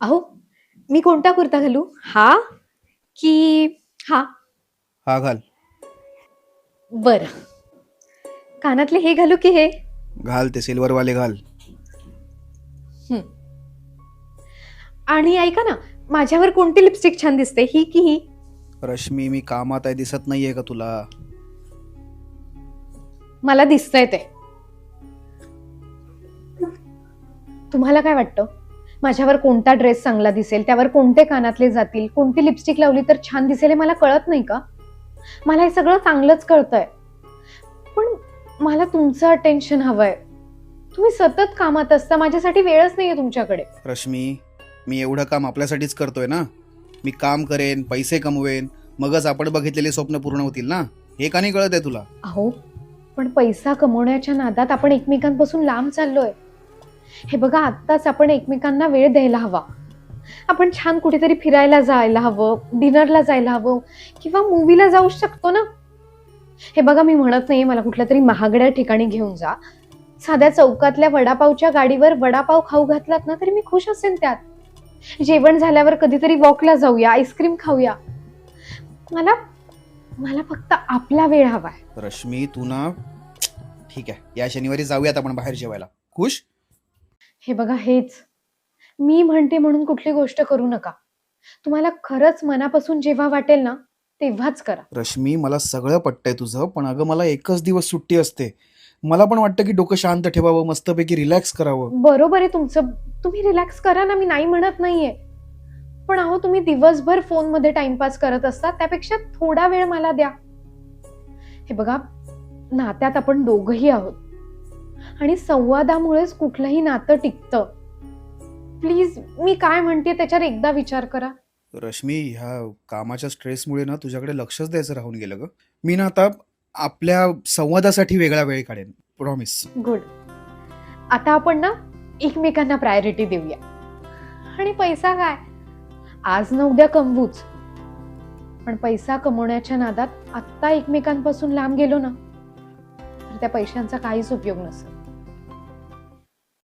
अहो, मी कोणता कुर्ता घालू? हा की हा? हा घाल. बर. कानातले हे घालू की हे? घाल ते सिल्वरवाले घाल. हं. आणि ऐका ना, माझ्यावर कोणती लिपस्टिक छान दिसते, ही की ही? रश्मी, मी कामात आहे, दिसत नाहीये का तुला? मला दिसतंय ते. तुम्हाला काय वाटतं? माझ्यावर कोणता ड्रेस चांगला दिसेल, त्यावर कोणते कानातले जातील, कोणती लिपस्टिक लावली तर छान दिसेल हे मला कळत नाही का? मला हे सगळं चांगलंच कळतंय. पण मला तुमचं अटेन्शन हवंय. तुम्ही सतत कामात असता, माझ्यासाठी वेळच नाहीये तुमच्याकडे. रश्मी, मी एवढं काम आपल्यासाठीच करतोय ना. मी काम करेन, पैसे कमवेन, मगच आपण बघितलेली स्वप्न पूर्ण होतील ना. हे का नाही कळत आहे तुला? अहो, पण पैसा कमवण्याच्या नादात आपण एकमेकांपासून लांब चाललोय. हे बघा, आत्ताच आपण एकमेकांना वेळ द्यायला हवा. आपण छान कुठेतरी फिरायला जायला हवं, डिनरला जायला हवं किंवा मूवीला जाऊ शकतो ना. हे बघा, मी म्हणत नाही मला कुठल्या तरी महागड्या ठिकाणी घेऊन जा. साध्या चौकातल्या वडापावच्या गाडीवर वडापाव खाऊ घातलात ना तरी मी खुश असेन त्यात. जेवण झाल्यावर कधीतरी वॉकला जाऊया, आईस्क्रीम खाऊया. मला मला फक्त आपला वेळ हवाय. रश्मी, तू ना, ठीक आहे, या शनिवारी जाऊयात आपण बाहेर जेवायला. खुश? हे बघा, हेच मी म्हणते म्हणून कुठली गोष्ट करू नका. तुम्हाला खरंच मनापासून जेव्हा वाटेल ना तेव्हाच करा. रश्मी, मला सगळं पटतंय तुझं, पण अगं मला एकच दिवस सुट्टी असते. मला पण वाटतं की डोकं शांत ठेवावं, मस्तपैकी रिलॅक्स करावं. बरोबर आहे तुमचं, तुम्ही रिलॅक्स करा ना, मी नाही म्हणत नाहीये. पण अहो, तुम्ही दिवसभर फोनमध्ये टाइमपास करत असता, त्यापेक्षा थोडा वेळ मला द्या. हे बघा, नात्यात आपण दोघही आहोत आणि संवादामुळेच कुठलंही नातं टिकतं. प्लीज, मी काय म्हणते त्याच्यावर एकदा विचार करा. रश्मी, ह्या कामाच्या स्ट्रेसमुळे ना तुझ्याकडे लक्षच द्यायचं राहून गेलं ग. मी ना आता आपल्या संवादासाठी वेगळा वेळ काढेन, प्रॉमिस. गुड. आता आपण ना एकमेकांना प्रायोरिटी देऊया. आणि पैसा काय, आज ना उद्या कमवूच. पण पैसा कमवण्याच्या नादात आत्ता एकमेकांपासून लांब गेलो ना तर त्या पैशांचा काहीच उपयोग नसेल.